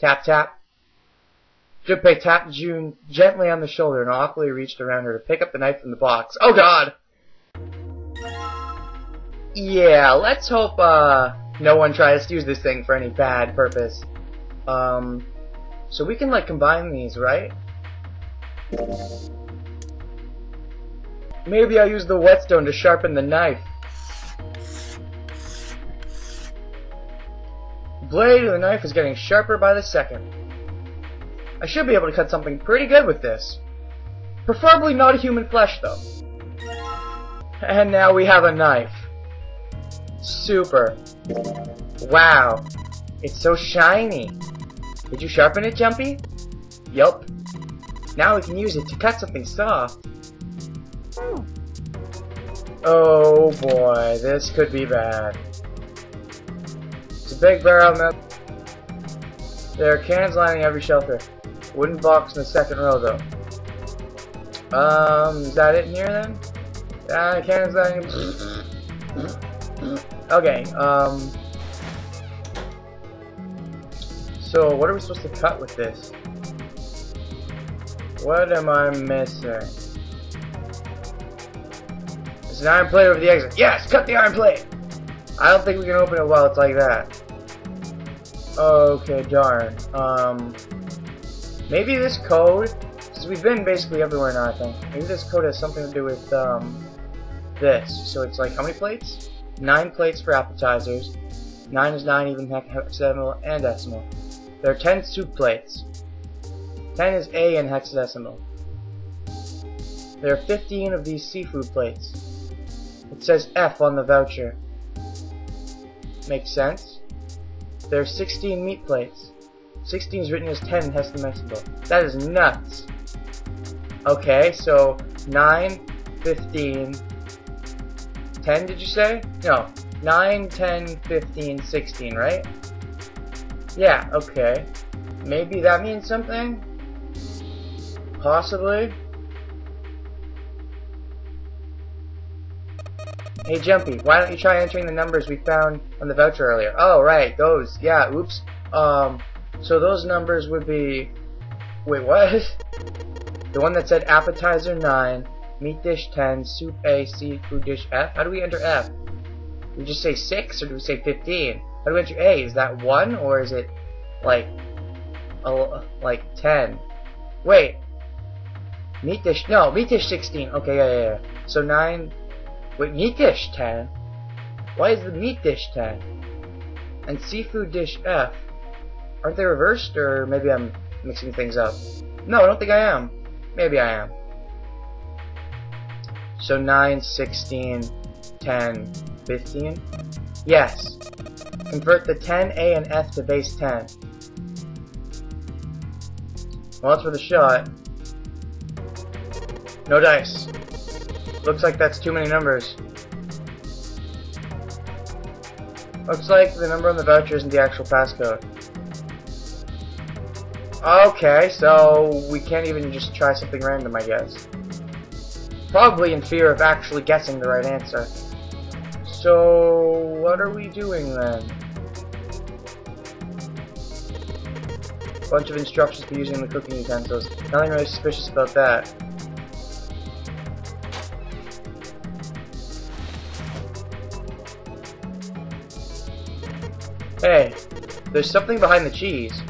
Tap, tap. Junpei tapped June gently on the shoulder and awkwardly reached around her to pick up the knife from the box. Oh god! Yeah, let's hope, no one tries to use this thing for any bad purpose. So we can, like, combine these, right? Maybe I'll use the whetstone to sharpen the knife. The blade of the knife is getting sharper by the second. I should be able to cut something pretty good with this. Preferably not a human flesh, though. And now we have a knife. Super. Wow. It's so shiny. Did you sharpen it, Jumpy? Yup. Now we can use it to cut something soft. Oh boy, this could be bad. It's a big barrel now. There are cans lining every shelter. Wooden box in the second row, though. Is that it in here then? Cannons lining. Okay. So what are we supposed to cut with this? What am I missing? It's an iron plate over the exit. Yes, cut the iron plate. I don't think we can open it while it's like that. Okay, darn. Maybe this code, because we've been basically everywhere now, I think. Maybe this code has something to do with, this. So it's like, how many plates? 9 plates for appetizers. 9 is 9, even hexadecimal and decimal. There are 10 soup plates. 10 is A in hexadecimal. There are 15 of these seafood plates. It says F on the voucher. Makes sense. There are 16 meat plates. 16 is written as 10 in hexadecimal. That is nuts. Okay, so 9, 15, 10 did you say? No. 9, 10, 15, 16, right? Yeah, okay. Maybe that means something? Possibly. Hey Jumpy, why don't you try entering the numbers we found on the voucher earlier? Oh, right, those. Yeah, oops. So those numbers would be... Wait, what? The one that said appetizer 9, meat dish 10, soup A, seafood dish F. How do we enter F? Do we just say 6 or do we say 15? How do we enter A? Is that 1 or is it like 10? Wait. Meat dish, no, meat dish 16. Okay, yeah. So 9, wait, meat dish 10? Why is the meat dish 10? And seafood dish F? Aren't they reversed, or maybe I'm mixing things up? No, I don't think I am. Maybe I am. So 9, 16, 10, 15? Yes. Convert the 10, A, and F to base 10. Well, that's worth a shot. No dice. Looks like that's too many numbers. Looks like the number on the voucher isn't the actual passcode. Okay, so we can't even just try something random, I guess. Probably in fear of actually guessing the right answer. So, what are we doing then? Bunch of instructions for using the cooking utensils. Nothing really suspicious about that. Hey, there's something behind the cheese.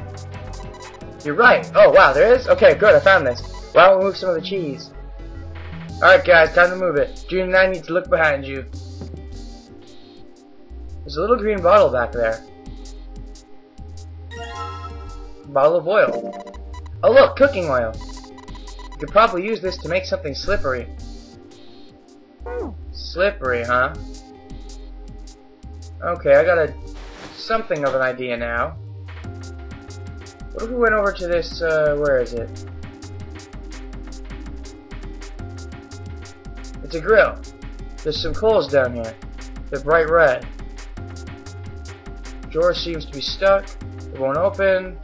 You're right. Oh, wow, there is? Okay, good, I found this. Why don't we move some of the cheese? Alright, guys, time to move it. June and I need to look behind you. There's a little green bottle back there. Bottle of oil. Oh, look, cooking oil. You could probably use this to make something slippery. Slippery, huh? Okay, I got something of an idea now. What if we went over to this, where is it? It's a grill. There's some coals down here. They're bright red. Drawer seems to be stuck. It won't open.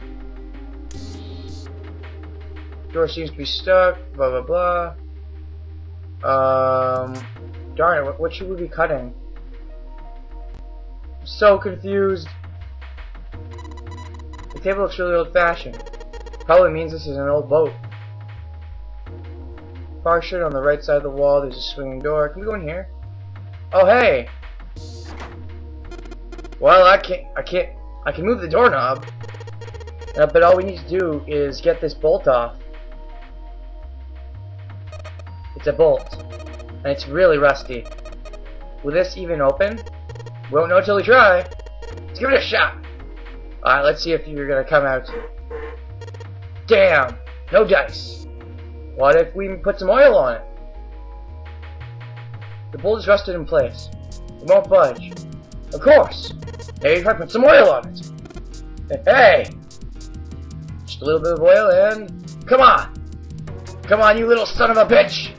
Drawer seems to be stuck. Blah, blah, blah. Darn it, what should we be cutting? I'm so confused. I table looks really old-fashioned. Probably means this is an old boat. Far shirt on the right side of the wall, there's a swinging door. Can we go in here? Oh, hey! Well, I can move the doorknob. But all we need to do is get this bolt off. It's a bolt. And it's really rusty. Will this even open? Won't know till we try. Let's give it a shot. Alright, let's see if you're gonna come out. Damn! No dice. What if we put some oil on it? The bolt is rusted in place. It won't budge. Of course! Maybe if I put some oil on it. Hey! Just a little bit of oil and... Come on! Come on, you little son of a bitch!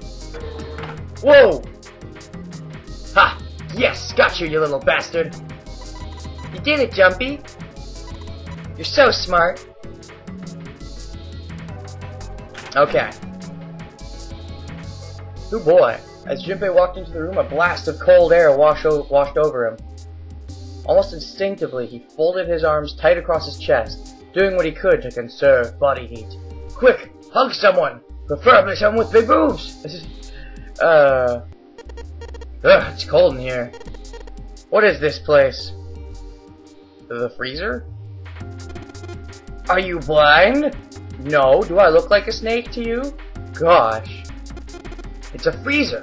Whoa! Ha! Yes! Got you, you little bastard! You did it, Jumpy! You're so smart! Okay. Oh boy. As Junpei walked into the room, a blast of cold air washed over him. Almost instinctively, he folded his arms tight across his chest, doing what he could to conserve body heat. Quick! Hug someone! Preferably someone with big boobs! It's cold in here. What is this place? The freezer? Are you blind? No. Do I look like a snake to you? Gosh. It's a freezer.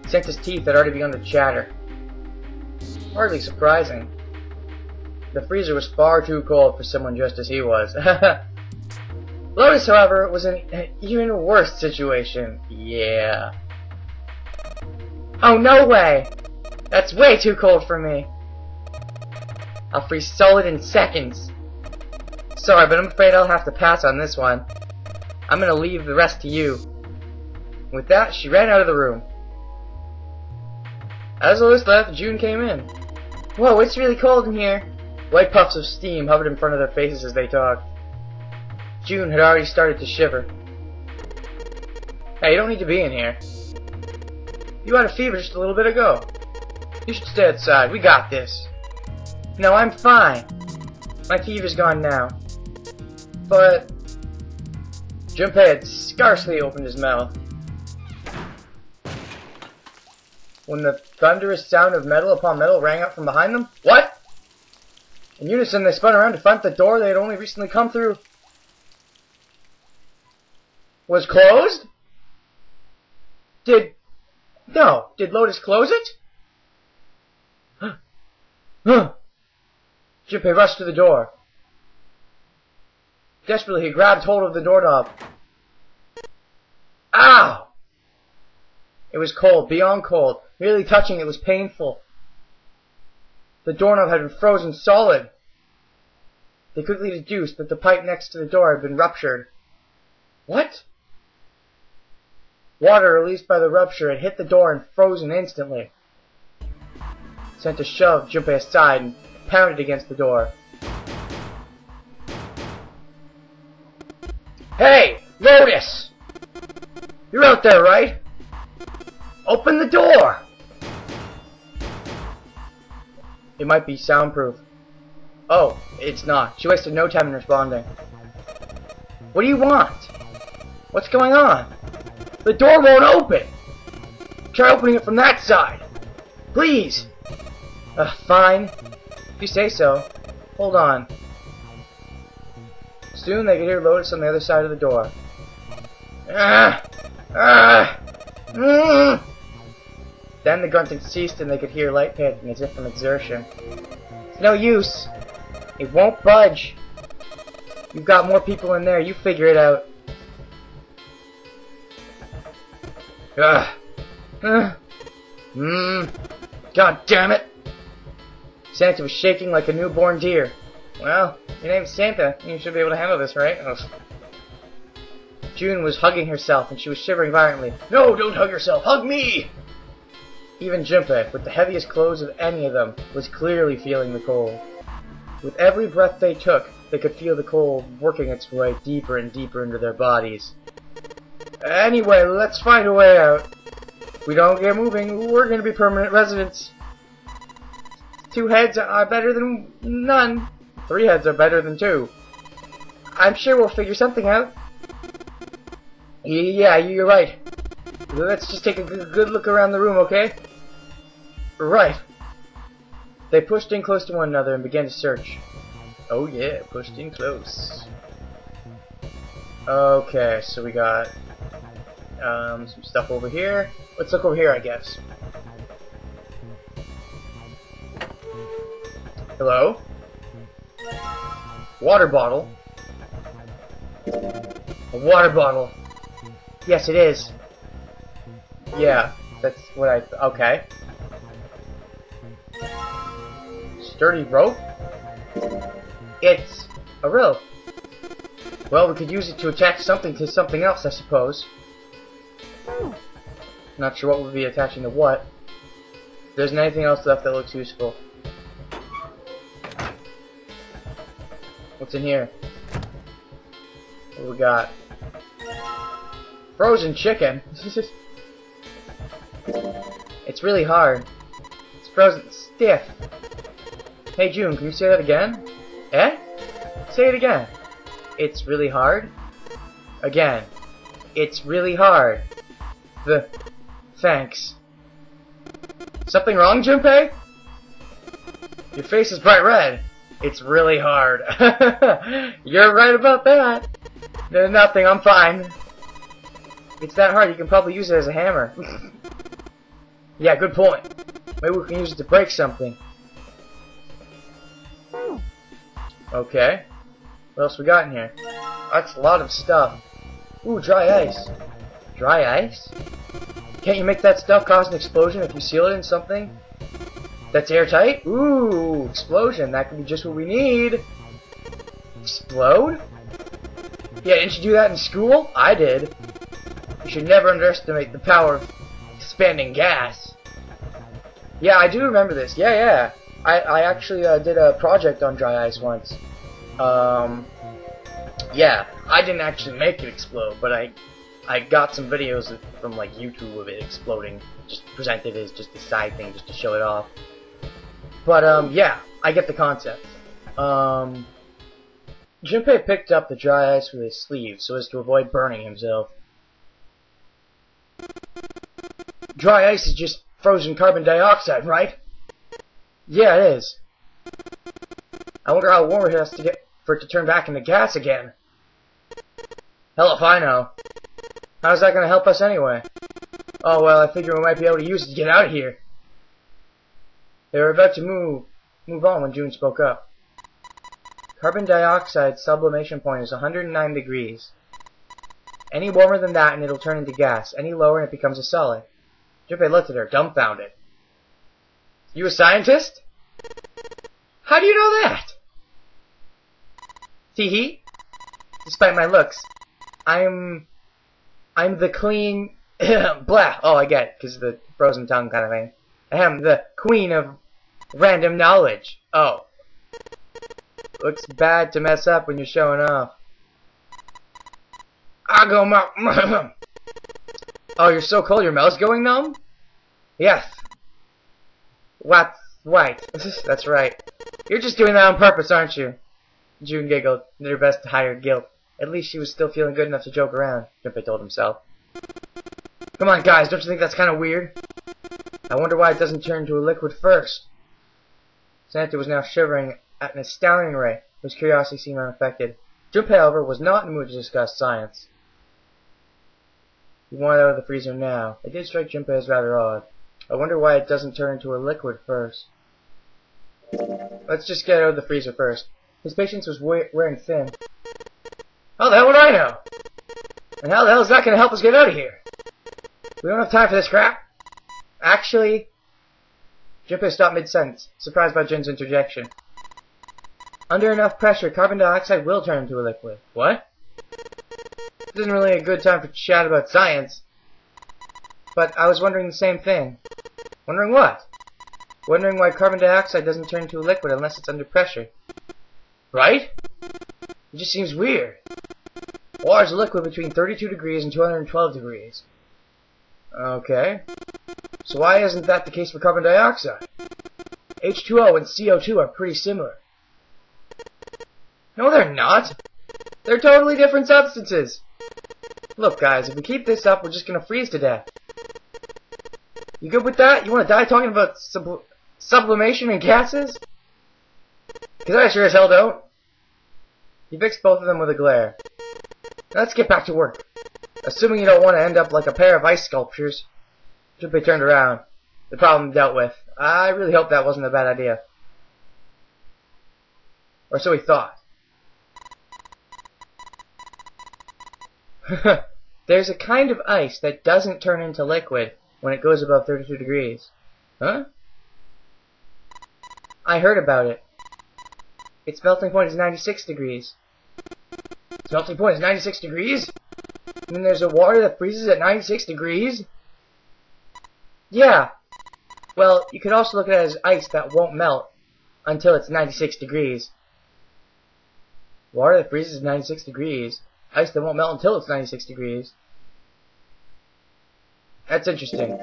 Santa's teeth had already begun to chatter. Hardly surprising. The freezer was far too cold for someone just as he was. Lotus, however, was in an even worse situation. Yeah. Oh, no way! That's way too cold for me. I'll freeze solid in seconds. Sorry, but I'm afraid I'll have to pass on this one. I'm gonna leave the rest to you. With that, she ran out of the room. As Lotus left, June came in. Whoa, it's really cold in here. White puffs of steam hovered in front of their faces as they talked. June had already started to shiver. Hey, you don't need to be in here. You had a fever just a little bit ago. You should stay outside. We got this. No, I'm fine. My fever's gone now. But... Junpei had scarcely opened his mouth when the thunderous sound of metal upon metal rang out from behind them. What? In unison, they spun around to find the door they had only recently come through was closed? Did Lotus close it? Junpei rushed to the door. Desperately, he grabbed hold of the doorknob. Ow! It was cold, beyond cold. Merely touching it was painful. The doorknob had been frozen solid. They quickly deduced that the pipe next to the door had been ruptured. What? Water released by the rupture had hit the door and frozen instantly. Santa shoved Junpei aside and pounded against the door. Hey! Lotus! You're out there, right? Open the door! It might be soundproof. Oh, it's not. She wasted no time in responding. What do you want? What's going on? The door won't open! Try opening it from that side! Please! Fine. If you say so. Hold on. Soon they could hear Lotus on the other side of the door. Then the grunting ceased and they could hear light panting as if from exertion. It's no use. It won't budge. You've got more people in there. You figure it out. God damn it! Santa was shaking like a newborn deer. Well, your name's Santa. You should be able to handle this, right? Ugh. June was hugging herself, and she was shivering violently. No, don't hug yourself! Hug me! Even Junpei, with the heaviest clothes of any of them, was clearly feeling the cold. With every breath they took, they could feel the cold working its way deeper and deeper into their bodies. Anyway, let's find a way out. If we don't get moving, we're gonna be permanent residents. 2 heads are better than none. 3 heads are better than 2. I'm sure we'll figure something out. Yeah, you're right. Let's just take a good look around the room, okay? Right. They pushed in close to one another and began to search. Oh yeah, pushed in close. Okay, so we got some stuff over here. Let's look over here, I guess. Hello? Water bottle. A water bottle. Yes, it is. Yeah, that's what I... Okay. Sturdy rope? It's a rope. Well, we could use it to attach something to something else, I suppose. Not sure what would be attaching to what. If there isn't anything else left that looks useful. What's in here? What do we got? Frozen chicken. It's really hard. It's frozen stiff. Hey June, can you say that again? Eh? Say it again. It's really hard. Again. It's really hard. Thanks. Something wrong, Junpei? Your face is bright red. It's really hard. You're right about that. There's nothing, I'm fine. It's that hard, you can probably use it as a hammer. Yeah, good point. Maybe we can use it to break something. Okay. What else we got in here? That's a lot of stuff. Ooh, dry ice. Dry ice? Can't you make that stuff cause an explosion if you seal it in something that's airtight? Ooh, explosion. That could be just what we need. Explode? Yeah, didn't you do that in school? I did. You should never underestimate the power of expanding gas. Yeah, I do remember this. Yeah. I actually did a project on dry ice once. Yeah, I didn't actually make it explode, but I got some videos from like YouTube of it exploding, just presented as just a side thing, just to show it off. But yeah, I get the concept. Junpei picked up the dry ice with his sleeve so as to avoid burning himself. Dry ice is just frozen carbon dioxide, right? Yeah, it is. I wonder how warm it has to get for it to turn back into gas again. Hell if I know. How's that going to help us anyway? Oh well, I figure we might be able to use it to get out of here. They were about to move on when June spoke up. Carbon dioxide's sublimation point is 109 degrees. Any warmer than that and it'll turn into gas. Any lower and it becomes a solid. Junpei looked at her, dumbfounded. You a scientist? How do you know that? Tee-hee. Despite my looks, I'm the clean... blah. Oh, I get it, because of the frozen tongue kind of thing. I am the queen of random knowledge. Oh. Looks bad to mess up when you're showing off. I go Oh, you're so cold your mouth's going numb? Yes. What's right? That's right. You're just doing that on purpose, aren't you? June giggled, did her best to hide her guilt. At least she was still feeling good enough to joke around, Junpei told himself. Come on, guys, don't you think that's kind of weird? I wonder why it doesn't turn to a liquid first. Santa was now shivering at an astounding rate. His curiosity seemed unaffected. Junpei, however, was not in the mood to discuss science. He wanted out of the freezer now. It did strike Junpei as rather odd. I wonder why it doesn't turn into a liquid first. Let's just get out of the freezer first. His patience was wearing thin. How the hell would I know? And how the hell is that going to help us get out of here? We don't have time for this crap. Actually... Junpei stopped mid-sentence, surprised by Jun's interjection. Under enough pressure, carbon dioxide will turn into a liquid. What? This isn't really a good time for chat about science. But I was wondering the same thing. Wondering what? Wondering why carbon dioxide doesn't turn into a liquid unless it's under pressure. Right? It just seems weird. Water is a liquid between 32 degrees and 212 degrees. Okay. So why isn't that the case for carbon dioxide? H2O and CO2 are pretty similar. No, they're not. They're totally different substances. Look, guys, if we keep this up, we're just gonna freeze to death. You good with that? You wanna die talking about sublimation and gases? Because I sure as hell don't. He fixed both of them with a glare. Now let's get back to work. Assuming you don't want to end up like a pair of ice sculptures. Junpei turned around. The problem dealt with. I really hope that wasn't a bad idea. Or so he thought. There's a kind of ice that doesn't turn into liquid when it goes above 32 degrees. Huh? I heard about it. Its melting point is 96 degrees. Its melting point is 96 degrees? And then there's a water that freezes at 96 degrees? Yeah. Well, you could also look at it as ice that won't melt until it's 96 degrees. Water that freezes at 96 degrees. Ice that won't melt until it's 96 degrees. That's interesting.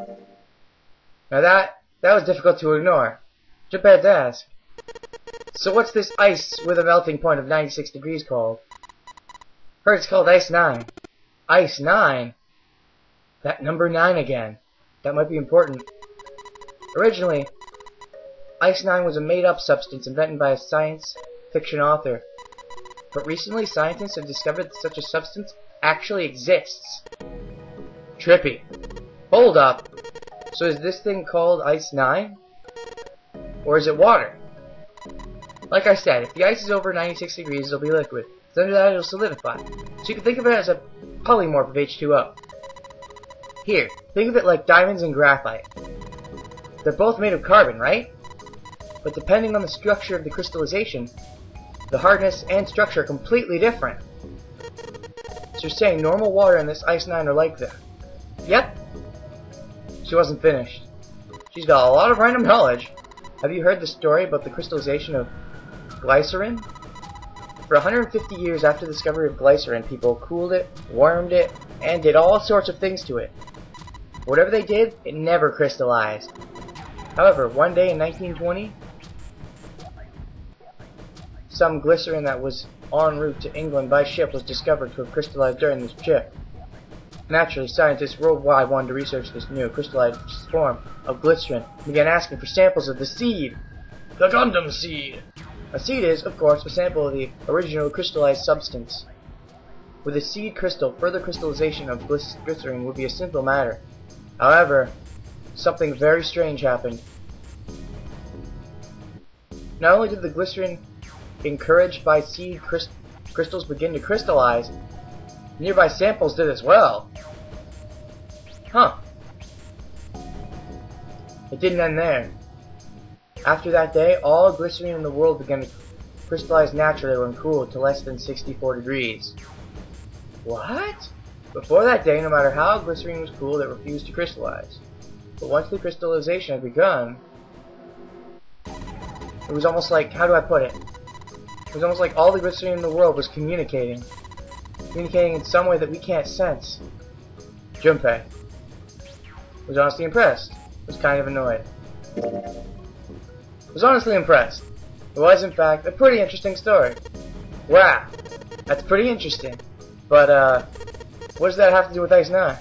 Now that was difficult to ignore. Junpei had to ask. So what's this ice with a melting point of 96 degrees called? Heard it's called Ice 9. Ice 9? That number 9 again. That might be important. Originally, Ice 9 was a made-up substance invented by a science fiction author. But recently, scientists have discovered that such a substance actually exists. Trippy. Hold up. So is this thing called Ice 9? Or is it water? Like I said, if the ice is over 96 degrees, it'll be liquid. So under that, it'll solidify. So you can think of it as a polymorph of H2O. Here, think of it like diamonds and graphite. They're both made of carbon, right? But depending on the structure of the crystallization, the hardness and structure are completely different. So you're saying normal water and this Ice 9 are like that? Yep. She wasn't finished. She's got a lot of random knowledge. Have you heard the story about the crystallization of glycerin? For 150 years after the discovery of glycerin, people cooled it, warmed it, and did all sorts of things to it. Whatever they did, it never crystallized. However, one day in 1920, some glycerin that was en route to England by ship was discovered to have crystallized during this trip. Naturally, scientists worldwide wanted to research this new crystallized form of glycerin and began asking for samples of the seed. The Gundam seed! A seed is, of course, a sample of the original crystallized substance. With a seed crystal, further crystallization of glycerin would be a simple matter. However, something very strange happened. Not only did the glycerin, encouraged by seed crystals, begin to crystallize, nearby samples did as well. Huh. It didn't end there. After that day, all glycerin in the world began to crystallize naturally when cooled to less than 64 degrees. What? Before that day, no matter how glycerin was cooled, it refused to crystallize. But once the crystallization had begun, it was almost like, how do I put it? It was almost like all the glycerin in the world was communicating. Communicating in some way that we can't sense. Junpei was honestly impressed. Was kind of annoyed. Was honestly impressed. It was, in fact, a pretty interesting story. Wow, that's pretty interesting. But, what does that have to do with Ice 9?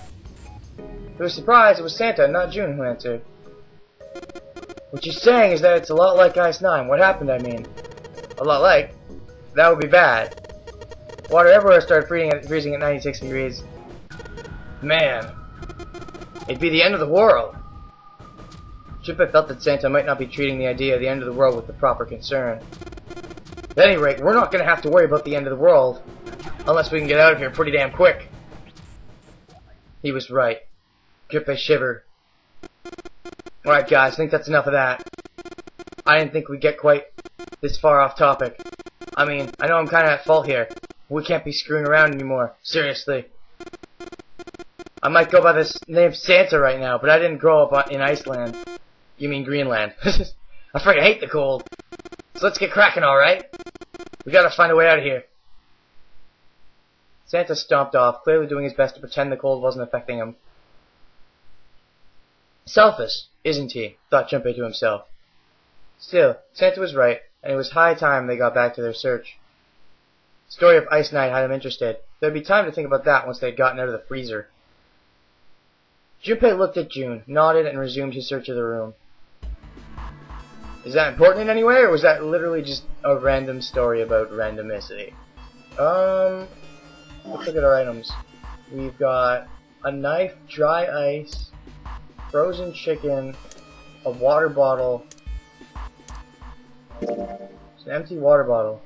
To his surprise, it was Santa, not June, who answered. What you're saying is that it's a lot like Ice 9. What happened, I mean? A lot like? That would be bad. Water everywhere started freezing at 96 degrees. Man, it'd be the end of the world. Junpei felt that Santa might not be treating the idea of the end of the world with the proper concern. At any rate, we're not going to have to worry about the end of the world, unless we can get out of here pretty damn quick. He was right. Junpei shivered. Alright guys, I think that's enough of that. I didn't think we'd get quite this far off topic. I mean, I know I'm kinda at fault here. We can't be screwing around anymore. Seriously. I might go by this name Santa right now, but I didn't grow up in Iceland. You mean Greenland. I freaking hate the cold. So let's get cracking, alright? We gotta find a way out of here. Santa stomped off, clearly doing his best to pretend the cold wasn't affecting him. Selfish, isn't he? Thought Junpei to himself. Still, Santa was right, and it was high time they got back to their search. Story of Ice Knight had him interested. There'd be time to think about that once they'd gotten out of the freezer. Junpei looked at June, nodded, and resumed his search of the room. Is that important in any way, or was that literally just a random story about randomicity? Let's look at our items. We've got a knife, dry ice, frozen chicken, a water bottle. It's an empty water bottle.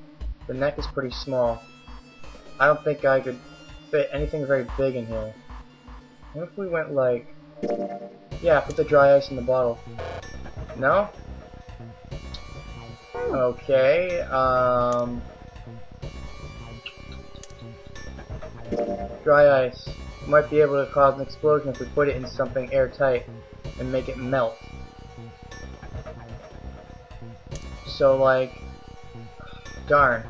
The neck is pretty small. I don't think I could fit anything very big in here. What if we went like... Yeah, put the dry ice in the bottle. No? Okay, dry ice. We might be able to cause an explosion if we put it in something airtight and make it melt. So like... Darn.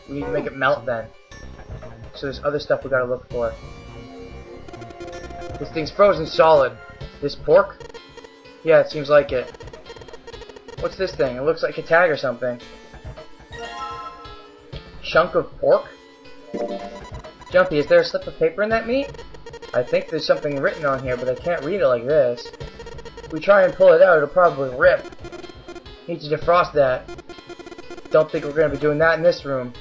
We need to make it melt then. So there's other stuff we gotta look for. This thing's frozen solid. This pork? Yeah, it seems like it. What's this thing? It looks like a tag or something. Chunk of pork? Jumpy, is there a slip of paper in that meat? I think there's something written on here, but I can't read it like this. If we try and pull it out, it'll probably rip. Need to defrost that. Don't think we're gonna be doing that in this room.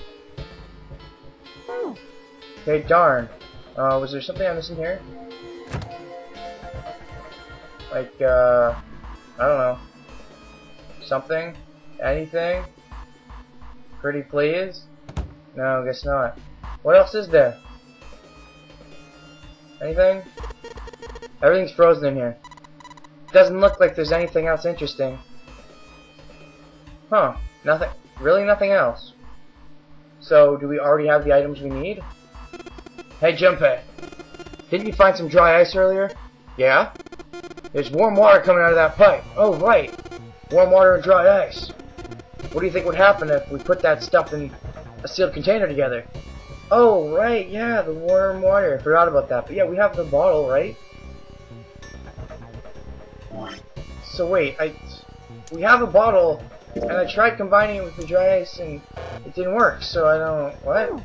Okay, darn. Was there something I'm missing here? Like, I don't know. Something? Anything? Pretty please? No, guess not. What else is there? Anything? Everything's frozen in here. Doesn't look like there's anything else interesting. Huh. Nothing. Really nothing else. So, do we already have the items we need? Hey, Junpei. Didn't you find some dry ice earlier? Yeah? There's warm water coming out of that pipe. Oh, right. Warm water and dry ice. What do you think would happen if we put that stuff in a sealed container together? Oh, right. Yeah, the warm water. I forgot about that. But yeah, we have the bottle, right? So wait, we have a bottle, and I tried combining it with the dry ice, and it didn't work. So I don't... What?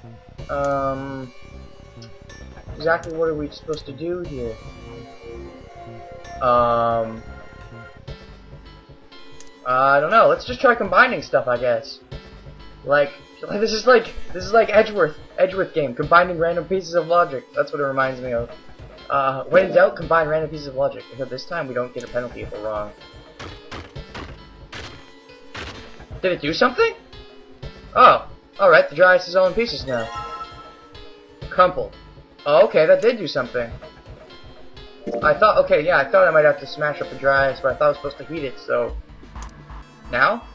Exactly what are we supposed to do here? I don't know. Let's just try combining stuff, I guess. Like this is like Edgeworth game, combining random pieces of logic. That's what it reminds me of. When in doubt, combine random pieces of logic. Except this time we don't get a penalty if we're wrong. Did it do something? Oh, alright, the dry ice is all in pieces now. Crumpled. Oh, okay, that did do something. I thought I might have to smash up the dry ice, but I thought I was supposed to heat it, so... Now?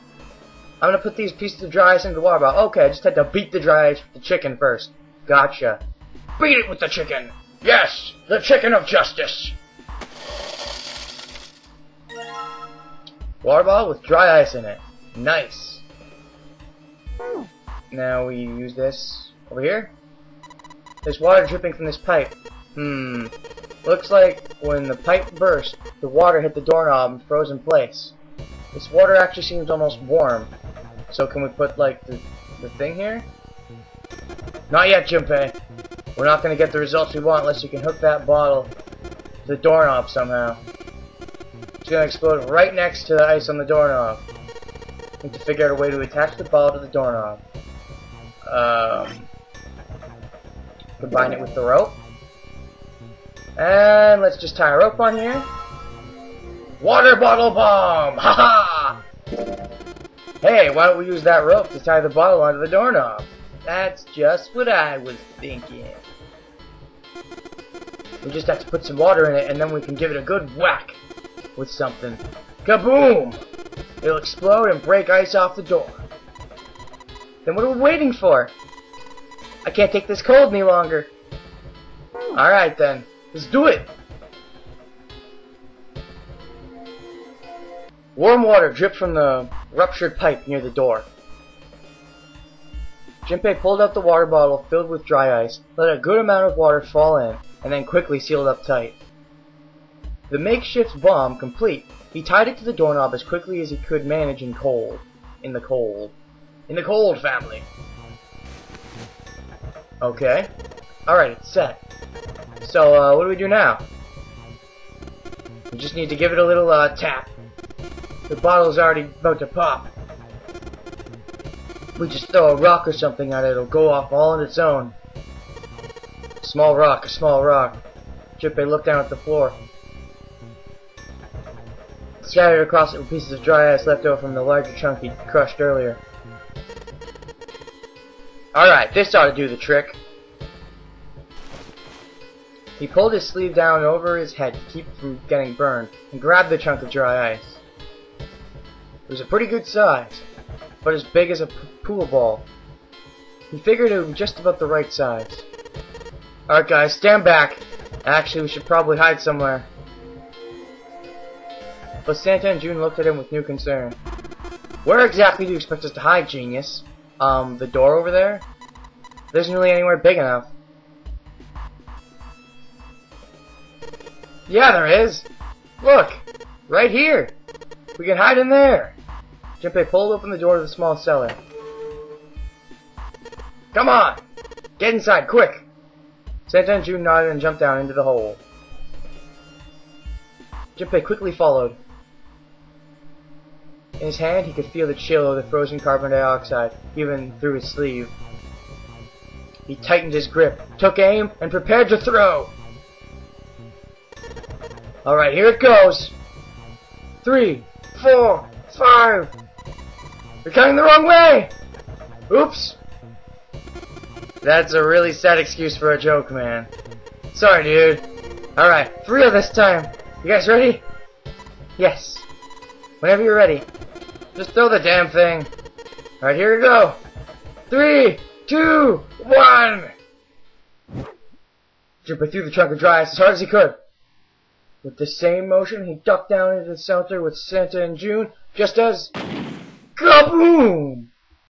I'm gonna put these pieces of dry ice into the water bottle. Okay, I just had to beat the dry ice with the chicken first. Gotcha. Beat it with the chicken! Yes! The chicken of justice! Water bottle with dry ice in it. Nice. Now we use this over here. There's water dripping from this pipe. Looks like when the pipe burst, the water hit the doorknob and froze in place. This water actually seems almost warm. So can we put, like, the thing here? Not yet, Junpei. We're not going to get the results we want unless you can hook that bottle to the doorknob somehow. It's going to explode right next to the ice on the doorknob. Need to figure out a way to attach the bottle to the doorknob. Combine it with the rope. And let's just tie a rope on here. Water bottle bomb! Haha! Hey, why don't we use that rope to tie the bottle onto the doorknob? That's just what I was thinking. We just have to put some water in it, and then we can give it a good whack with something. Kaboom! It'll explode and break ice off the door. Then what are we waiting for? I can't take this cold any longer. Alright then, let's do it! Warm water dripped from the ruptured pipe near the door. Junpei pulled out the water bottle filled with dry ice, let a good amount of water fall in, and then quickly sealed up tight. The makeshift bomb complete, he tied it to the doorknob as quickly as he could manage in the cold. in the cold family. Okay. Alright, it's set. So, what do we do now? We just need to give it a little, tap. The bottle's already about to pop. We just throw a rock or something at it, it'll go off all on its own. Small rock, a small rock. Junpei looked down at the floor. Scattered across it were pieces of dry ice left over from the larger chunk he'd crushed earlier. Alright, this ought to do the trick. He pulled his sleeve down over his head to keep it from getting burned, and grabbed the chunk of dry ice. It was a pretty good size, but as big as a pool ball. He figured it would be just about the right size. Alright guys, stand back. Actually, we should probably hide somewhere. But Santa and June looked at him with new concern. Where exactly do you expect us to hide, genius? The door over there? There isn't really anywhere big enough. Yeah, there is. Look, right here. We can hide in there. Junpei pulled open the door to the small cellar. Come on, get inside, quick. Santa and June nodded and jumped down into the hole. Junpei quickly followed. In his hand, he could feel the chill of the frozen carbon dioxide, even through his sleeve. He tightened his grip, took aim, and prepared to throw. Alright, here it goes. 3, 4, 5. You're counting the wrong way! Oops. That's a really sad excuse for a joke, man. Sorry, dude. Alright, 3 of this time. You guys ready? Yes. Whenever you're ready. Just throw the damn thing. Alright, here we go. 3, 2, 1. Junpei threw the chunk of dry ice as hard as he could. With the same motion, he ducked down into the shelter with Santa and June, just as... Kaboom!